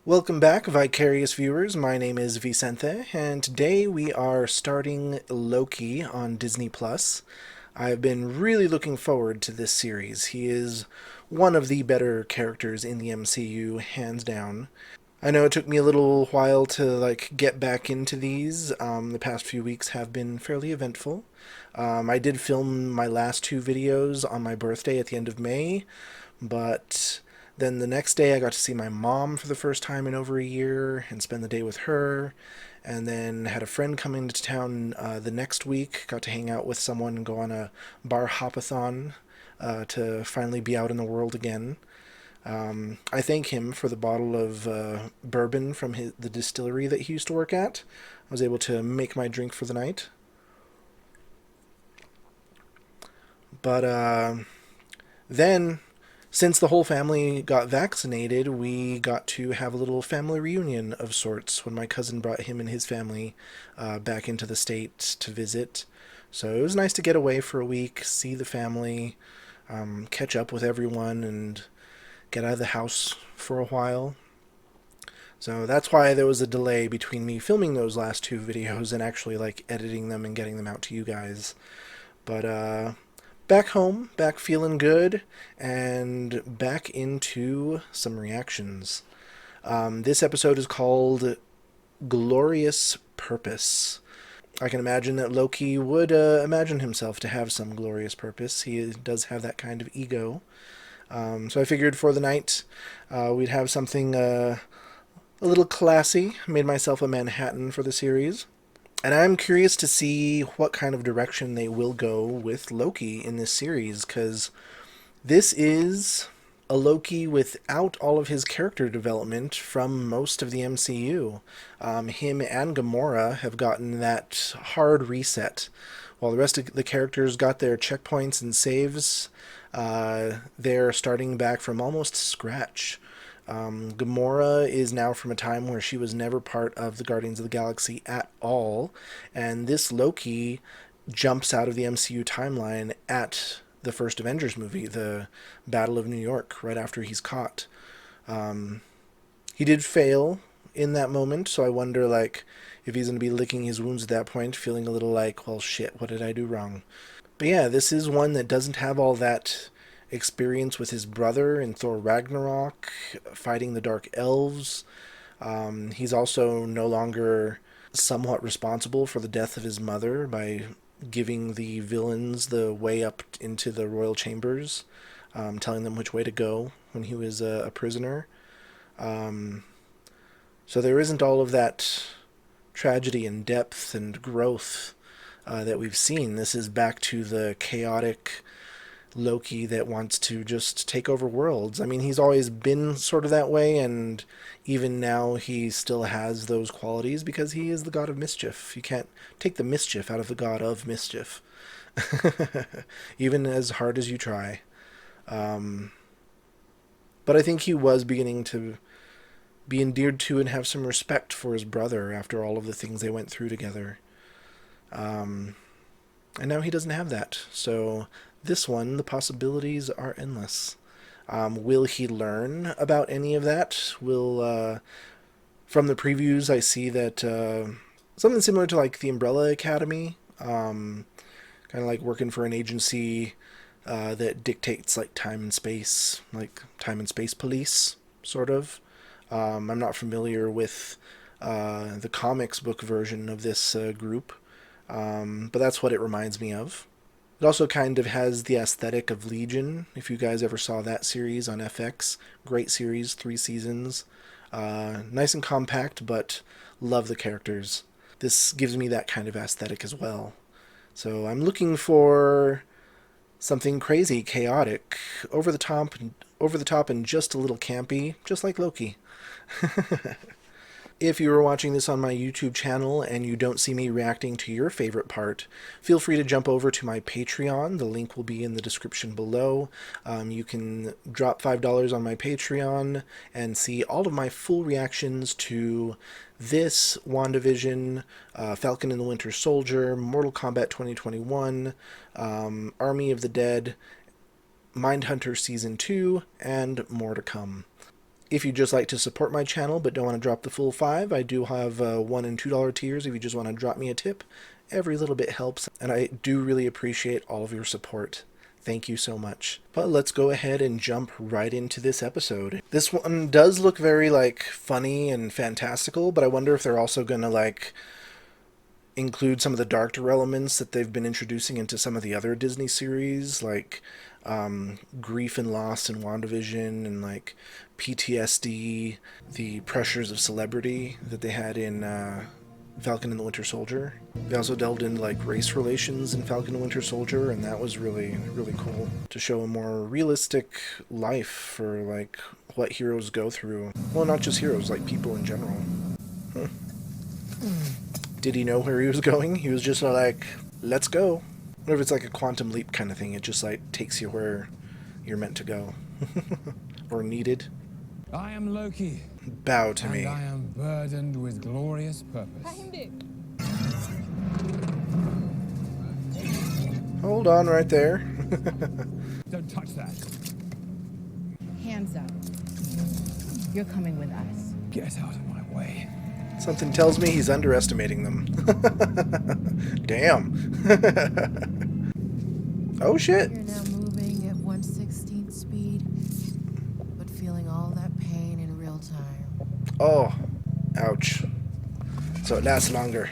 Welcome back, Vicarious viewers. My name is Vicente, and today we are starting Loki on Disney Plus. I've been really looking forward to this series. He is one of the better characters in the MCU, hands down. I know it took me a little while to get back into these. The past few weeks have been fairly eventful. I did film my last two videos on my birthday at the end of May, but then the next day I got to see my mom for the first time in over a year and spend the day with her. And then had a friend come into town the next week. Got to hang out with someone and go on a bar hopathon to finally be out in the world again. I thank him for the bottle of bourbon from the distillery that he used to work at. I was able to make my drink for the night. But then, since the whole family got vaccinated, we got to have a little family reunion of sorts when my cousin brought him and his family back into the state to visit. So it was nice to get away for a week, see the family, catch up with everyone, and get out of the house for a while. So that's why there was a delay between me filming those last two videos and actually editing them and getting them out to you guys. But back home, back feeling good, and back into some reactions. This episode is called Glorious Purpose. I can imagine that Loki would imagine himself to have some glorious purpose. He does have that kind of ego. So I figured for the night we'd have something a little classy. Made myself a Manhattan for the series. And I'm curious to see what kind of direction they will go with Loki in this series, because this is a Loki without all of his character development from most of the MCU. Him and Gamora have gotten that hard reset. While the rest of the characters got their checkpoints and saves, they're starting back from almost scratch. Gamora is now from a time where she was never part of the Guardians of the Galaxy at all, and this Loki jumps out of the MCU timeline at the first Avengers movie, the Battle of New York, right after he's caught. He did fail in that moment, so I wonder if he's going to be licking his wounds at that point, feeling a little well, shit, what did I do wrong? But yeah, this is one that doesn't have all that experience with his brother in Thor Ragnarok, fighting the Dark Elves. He's also no longer somewhat responsible for the death of his mother by giving the villains the way up into the royal chambers, telling them which way to go when he was a prisoner. So there isn't all of that tragedy and depth and growth that we've seen. This is back to the chaotic Loki that wants to just take over worlds. I mean, he's always been sort of that way, and even now he still has those qualities because he is the god of mischief. You can't take the mischief out of the god of mischief, even as hard as you try. But I think he was beginning to be endeared to and have some respect for his brother after all of the things they went through together. And now he doesn't have that. So this one, the possibilities are endless. Will he learn about any of that? From the previews, I see that something similar to the Umbrella Academy, kind of like working for an agency that dictates time and space, like time and space police, sort of. I'm not familiar with the comics book version of this group, but that's what it reminds me of. It also kind of has the aesthetic of Legion, if you guys ever saw that series on FX. Great series, 3 seasons. Nice and compact, but love the characters. This gives me that kind of aesthetic as well. So I'm looking for something crazy, chaotic, over the top and just a little campy, just like Loki. If you are watching this on my YouTube channel and you don't see me reacting to your favorite part, feel free to jump over to my Patreon. The link will be in the description below. You can drop $5 on my Patreon and see all of my full reactions to this, WandaVision, Falcon and the Winter Soldier, Mortal Kombat 2021, Army of the Dead, Mindhunter Season 2, and more to come. If you just like to support my channel but don't want to drop the full $5, I do have $1 and $2 tiers if you just want to drop me a tip. Every little bit helps, and I do really appreciate all of your support. Thank you so much. But let's go ahead and jump right into this episode. This one does look very, like, funny and fantastical, but I wonder if they're also gonna, like, include some of the darker elements that they've been introducing into some of the other Disney series, like grief and loss in WandaVision, and like PTSD, the pressures of celebrity that they had in Falcon and the Winter Soldier. They also delved into like race relations in Falcon and Winter Soldier, and that was really, really cool to show a more realistic life for like what heroes go through. Well, not just heroes, like people in general. Did he know where he was going? He was just like, let's go. What if it's like a quantum leap kind of thing? It just like takes you where you're meant to go. Or needed. I am Loki. Bow to me. I am burdened with glorious purpose. Hold on right there. Don't touch that. Hands up. You're coming with us. Get out of my way. Something tells me he's underestimating them. Damn. Oh shit. You're now moving at 1/16th speed, but feeling all that pain in real time. Oh. Ouch. So it lasts longer.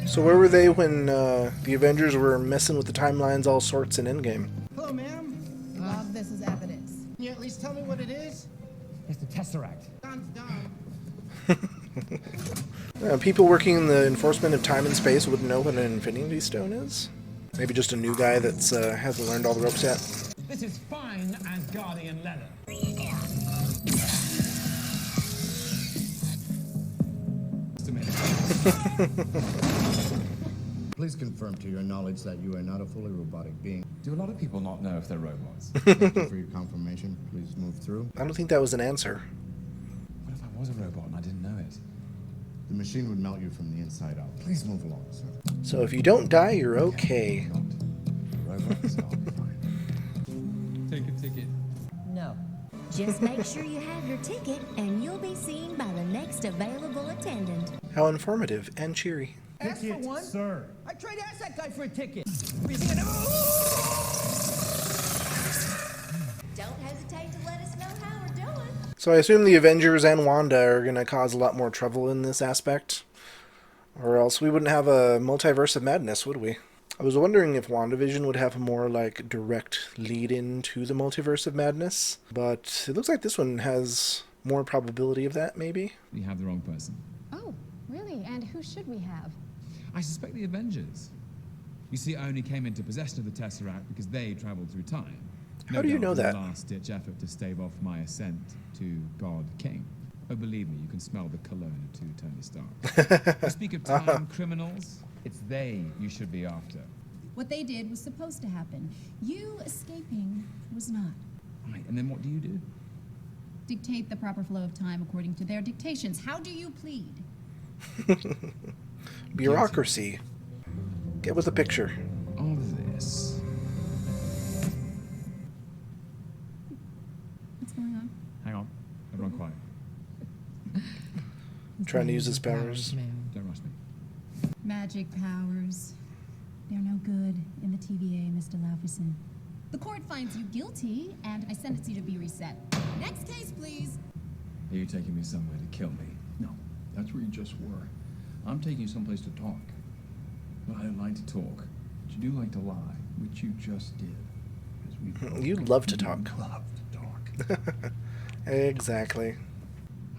So where were they when the Avengers were messing with the timelines all sorts in Endgame? Hello, ma'am. Log this as evidence. Can you at least tell me what it is? It's the Tesseract. Don's done. People working in the enforcement of time and space wouldn't know what an Infinity Stone is? Maybe just a new guy that's hasn't learned all the ropes yet? This is fine Asgardian leather. Just a minute. Please confirm to your knowledge that you are not a fully robotic being. Do a lot of people not know if they're robots? Thank you for your confirmation. Please move through. I don't think that was an answer. What if I was a robot and I didn't know it? The machine would melt you from the inside out. Please move along, sir. So if you don't die, you're okay. Not robots, I'll be fine. Take a ticket. No. Just make sure you have your ticket and you'll be seen by the next available attendant. How informative and cheery. Ask for one? Sir. I tried to ask that guy for a ticket. Don't hesitate to let us know how we're doing. So I assume the Avengers and Wanda are going to cause a lot more trouble in this aspect. Or else we wouldn't have a multiverse of madness, would we? I was wondering if WandaVision would have a more, like, direct lead-in to the multiverse of madness. But it looks like this one has more probability of that, maybe? We have the wrong person. Oh, really? And who should we have? I suspect the Avengers. You see, I only came into possession of the Tesseract because they traveled through time. How do you know that? A last-ditch effort to stave off my ascent to God King. Oh, believe me, you can smell the cologne to Tony Stark. You speak of time criminals, it's they you should be after. What they did was supposed to happen. You escaping was not. Right, and then what do you do? Dictate the proper flow of time according to their dictations. How do you plead? Bureaucracy. Get with the picture. Of this. What's going on? Hang on, everyone quiet. Trying to use his powers. Don't rush me. Magic powers. They're no good in the TVA, Mr. Laufeyson. The court finds you guilty, and I sentence you to be reset. Next case, please. Are you taking me somewhere to kill me? No, that's where you just were. I'm taking you someplace to talk. Well, I don't like to talk. But you do like to lie, which you just did. 'Cause we both You love to talk. love to talk. Exactly.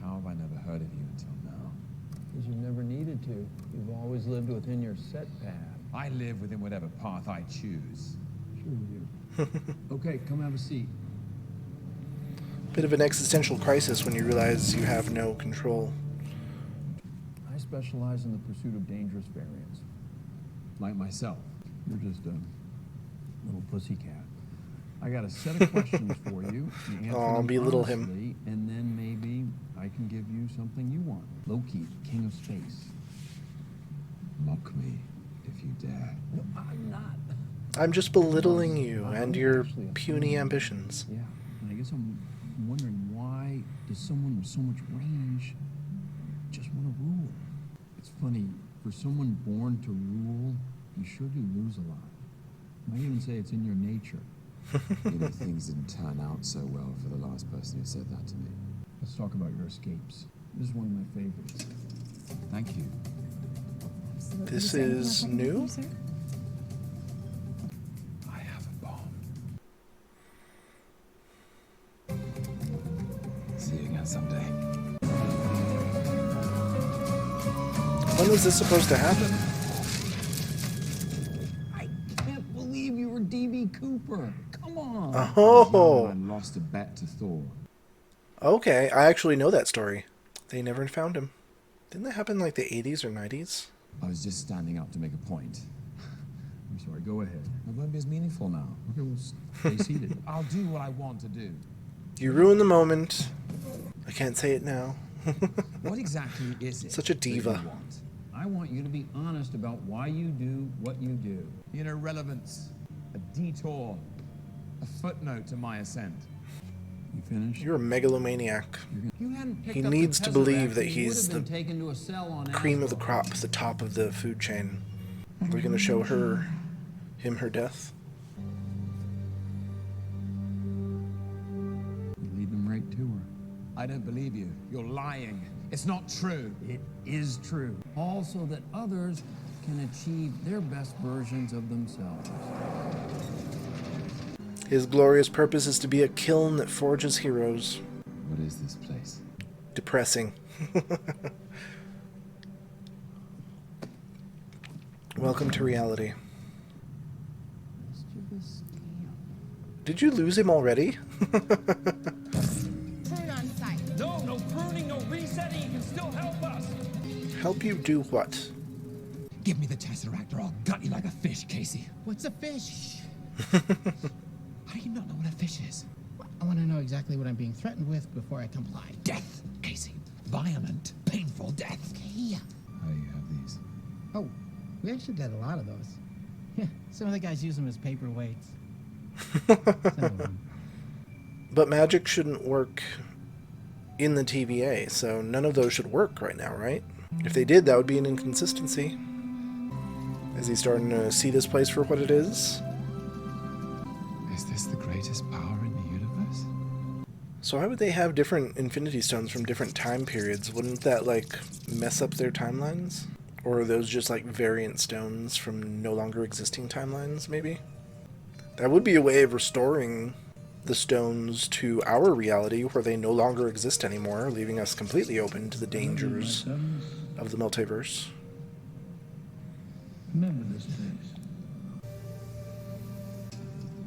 How have I never heard of you until now? Because you've never needed to. You've always lived within your set path. I live within whatever path I choose. Sure you do. Okay, come have a seat. Bit of an existential crisis when you realize you have no control. I specialize in the pursuit of dangerous variants. Like myself. You're just a little pussycat. I got a set of questions for you. You answer Aw, them belittle him. honestly, and then maybe I can give you something you want. Loki, king of space. Mock me if you dare. No, I'm not. I'm just belittling you and your puny ambitions. Yeah, and I guess I'm I'm wondering, why does someone with so much range just want to rule? It's funny, for someone born to rule, you sure do lose a lot. Might even say it's in your nature. You know, things didn't turn out so well for the last person who said that to me. Let's talk about your escapes. This is one of my favorites. Thank you. This is new? I have a bomb. See you again someday. When was this supposed to happen? I can't believe you were D.B. Cooper. Come on. Oh, I lost a bet to Thor. okay. I actually know that story. They never found him. Didn't that happen in like the 80s or 90s? I was just standing up to make a point. I'm sorry, go ahead. It won't be as meaningful now. Okay, well, stay seated. I'll do what I want to do. You ruined the moment. I can't say it now. What exactly is it? Such a that you diva. want? I want you to be honest about why you do what you do. An irrelevance, a detour, a footnote to my ascent. You finished? You're a megalomaniac. You hadn't picked He up needs the to believe Tesseract, that you he's would have the been taken to a cell on cream of the Asgard. crop, the top of the food chain. We're gonna show him her death. You lead them right to her. I don't believe you. You're lying. It's not true. It is true. All so that others can achieve their best versions of themselves. His glorious purpose is to be a kiln that forges heroes. What is this place? Depressing. Welcome to reality. Mischievous camp. Did you lose him already? Turn on sight. No, no pruning, no resetting. You can still help us. Help you do what? Give me the Tesseract or I'll gut you like a fish, Casey. What's a fish? How do you not know what a fish is? I want to know exactly what I'm being threatened with before I comply. Death, Casey. Violent, painful death. Okay. How do you have these? Oh, we actually did a lot of those. Yeah, some of the guys use them as paperweights. Some of them. But magic shouldn't work in the TVA, so none of those should work right now, right? If they did, that would be an inconsistency. Is he starting to see this place for what it is? Is this the greatest power in the universe? So why would they have different Infinity Stones from different time periods? Wouldn't that, like, mess up their timelines? Or are those just, like, variant stones from no longer existing timelines, maybe? That would be a way of restoring the stones to our reality where they no longer exist anymore, leaving us completely open to the dangers of the multiverse. Remember this place.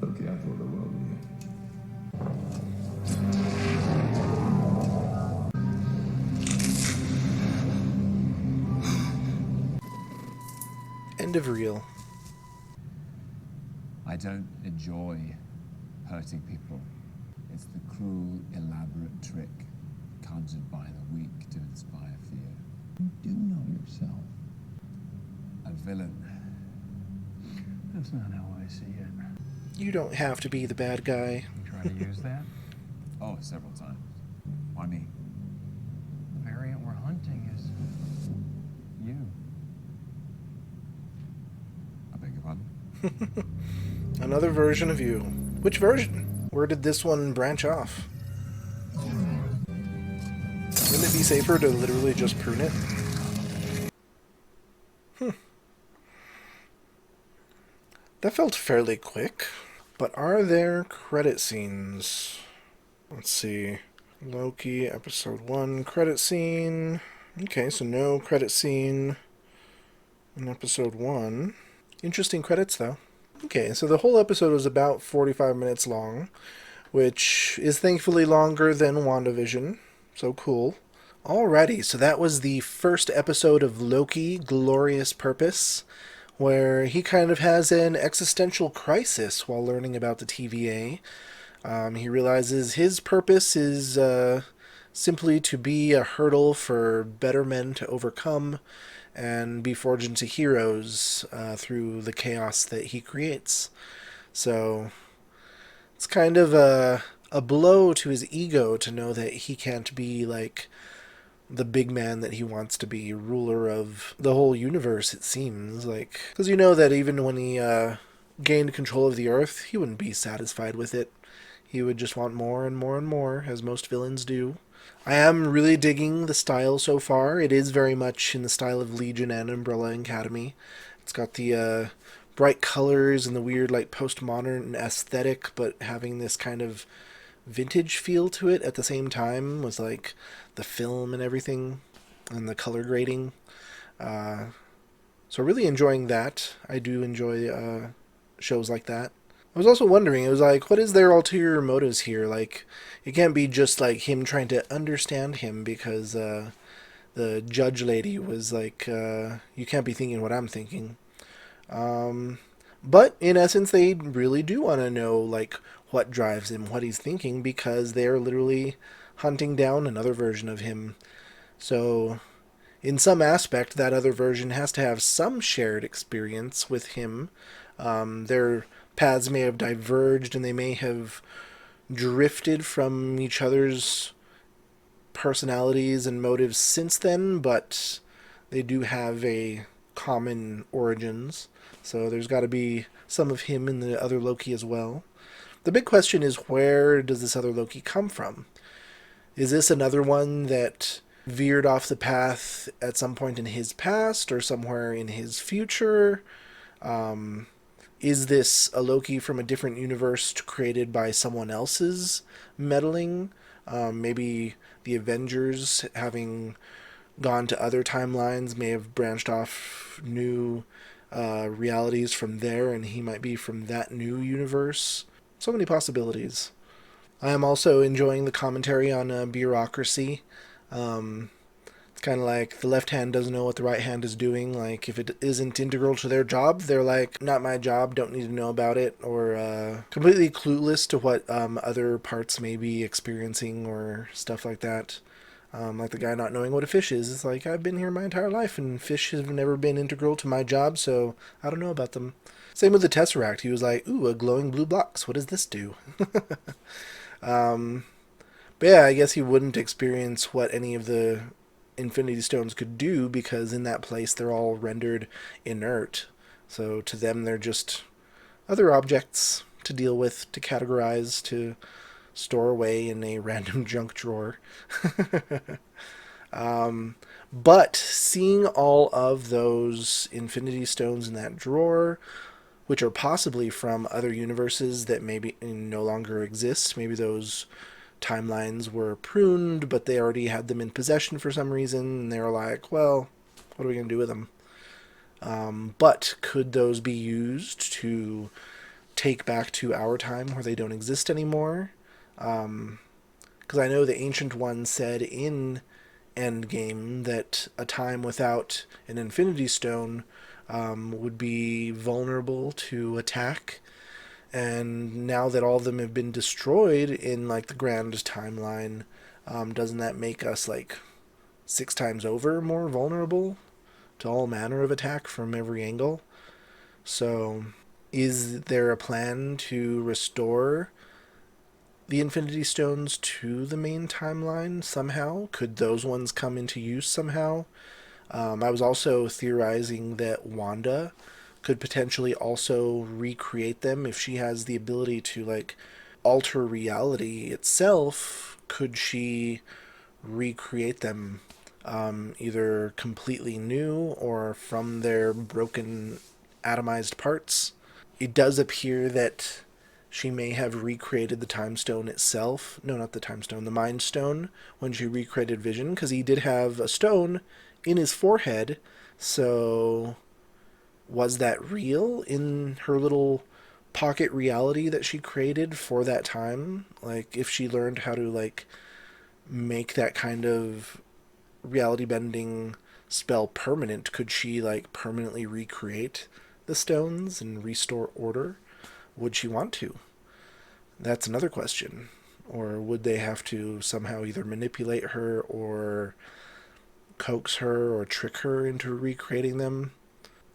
Okay, I thought the world of you. End of reel. I don't enjoy hurting people. It's the cruel, elaborate trick conjured by the weak to inspire fear. You do know yourself. A villain. That's not how I see it. You don't have to be the bad guy. You try to use that? Oh, several times. Why me? The variant we're hunting is you. I beg your pardon? Another version of you. Which version? Where did this one branch off? Wouldn't it be safer to literally just prune it? That felt fairly quick. But are there credit scenes? Let's see. Loki, episode 1, credit scene. Okay, so no credit scene in episode 1. Interesting credits, though. Okay, so the whole episode was about 45 minutes long, which is thankfully longer than WandaVision. So cool. Alrighty, so that was the first episode of Loki, Glorious Purpose, where he kind of has an existential crisis while learning about the TVA. He realizes his purpose is simply to be a hurdle for better men to overcome and be forged into heroes through the chaos that he creates. So it's kind of a a blow to his ego to know that he can't be like the big man that he wants to be, ruler of the whole universe, it seems. Like, because you know that even when he gained control of the Earth, he wouldn't be satisfied with it. He would just want more and more and more, as most villains do. I am really digging the style so far. It is very much in the style of Legion and Umbrella Academy. It's got the bright colors and the weird, like, postmodern aesthetic, but having this kind of vintage feel to it at the same time, with like the film and everything and the color grading. So really enjoying that. I do enjoy shows like that. I was also wondering, it was like, what is their ulterior motives here? Like, it can't be just like him trying to understand him, because the judge lady was like, you can't be thinking what I'm thinking. But in essence, they really do want to know, like, what drives him, what he's thinking, because they're literally hunting down another version of him. So, in some aspect, that other version has to have some shared experience with him. Their paths may have diverged, and they may have drifted from each other's personalities and motives since then, but they do have a common origins. So there's got to be some of him in the other Loki as well. The big question is, where does this other Loki come from? Is this another one that veered off the path at some point in his past or somewhere in his future? Is this a Loki from a different universe created by someone else's meddling? Maybe the Avengers, having gone to other timelines, may have branched off new realities from there, and he might be from that new universe. So many possibilities. I am also enjoying the commentary on bureaucracy. It's kind of like the left hand doesn't know what the right hand is doing. Like, if it isn't integral to their job, they're like, not my job, don't need to know about it, or completely clueless to what other parts may be experiencing or stuff like that. Like the guy not knowing what a fish is. It's like, I've been here my entire life, and fish have never been integral to my job, so I don't know about them. Same with the Tesseract. He was like, ooh, a glowing blue box. What does this do? But yeah, I guess he wouldn't experience what any of the Infinity Stones could do, because in that place they're all rendered inert. So to them, they're just other objects to deal with, to categorize, to store away in a random junk drawer. But seeing all of those Infinity Stones in that drawer, which are possibly from other universes that maybe no longer exist, maybe those timelines were pruned, but they already had them in possession for some reason, and they were like, well, what are we going to do with them? But could those be used to take back to our time where they don't exist anymore? Because I know the Ancient One said in Endgame that a time without an Infinity Stone would be vulnerable to attack. And now that all of them have been destroyed in, like, the grand timeline, doesn't that make us, like, 6 times over more vulnerable to all manner of attack from every angle? So, is there a plan to restore the Infinity Stones to the main timeline somehow? Could those ones come into use somehow? I was also theorizing that Wanda could potentially also recreate them if she has the ability to, like, alter reality itself. Could she recreate them either completely new or from their broken atomized parts? It does appear that she may have recreated the Time Stone itself. No, not the Time Stone, the Mind Stone, when she recreated Vision, because he did have a stone in his forehead. So was that real in her little pocket reality that she created for that time? Like, if she learned how to, like, make that kind of reality bending spell permanent, could she, like, permanently recreate the stones and restore order? Would she want to? That's another question. Or would they have to somehow either manipulate her or coax her or trick her into recreating them?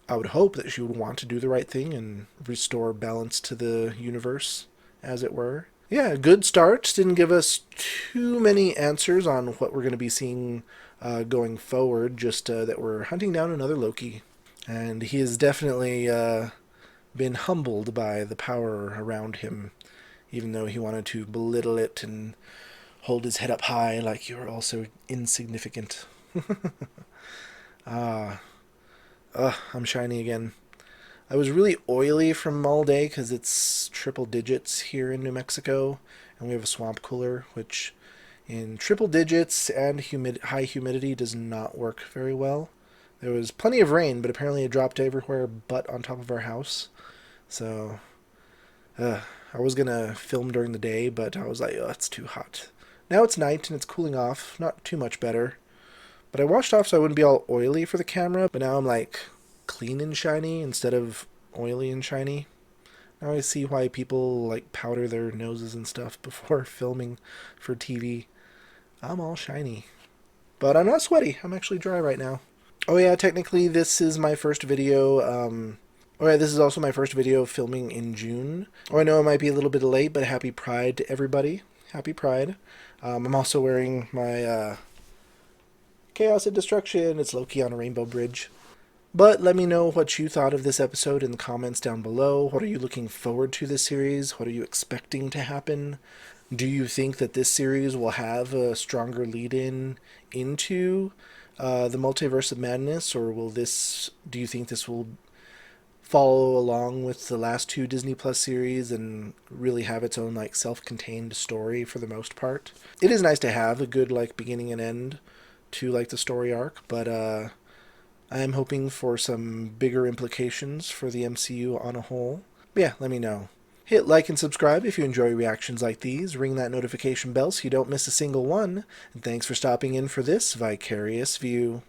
I would hope that she would want to do the right thing and restore balance to the universe, as it were. yeah, good start. Didn't give us too many answers on what we're going to be seeing going forward, just that we're hunting down another Loki. And he has definitely been humbled by the power around him, even though he wanted to belittle it and hold his head up high like you're also insignificant. I'm shiny again. I was really oily from all day because it's triple digits here in New Mexico, and we have a swamp cooler, which in triple digits and high humidity does not work very well. There was plenty of rain, but apparently it dropped everywhere but on top of our house. So, I was going to film during the day, but I was like, oh, it's too hot. Now it's night and it's cooling off, not too much better. But I washed off so I wouldn't be all oily for the camera, but now I'm like clean and shiny instead of oily and shiny. Now I see why people like powder their noses and stuff before filming for TV. I'm all shiny. But I'm not sweaty. I'm actually dry right now. Oh yeah, technically this is my first video. Oh yeah, this is also my first video filming in June. Oh, I know it might be a little bit late, but happy Pride to everybody. Happy Pride. I'm also wearing my Chaos and Destruction. It's Loki on a rainbow bridge. But let me know what you thought of this episode in the comments down below. What are you looking forward to this series? What are you expecting to happen? Do you think that this series will have a stronger lead-in into the Multiverse of Madness, or do you think this will follow along with the last two Disney Plus series and really have its own like self-contained story for the most part? It is nice to have a good like beginning and end to like the story arc, but I'm hoping for some bigger implications for the MCU on a whole. But yeah, let me know. Hit like and subscribe if you enjoy reactions like these. Ring that notification bell so you don't miss a single one. And thanks for stopping in for this Vicarious View.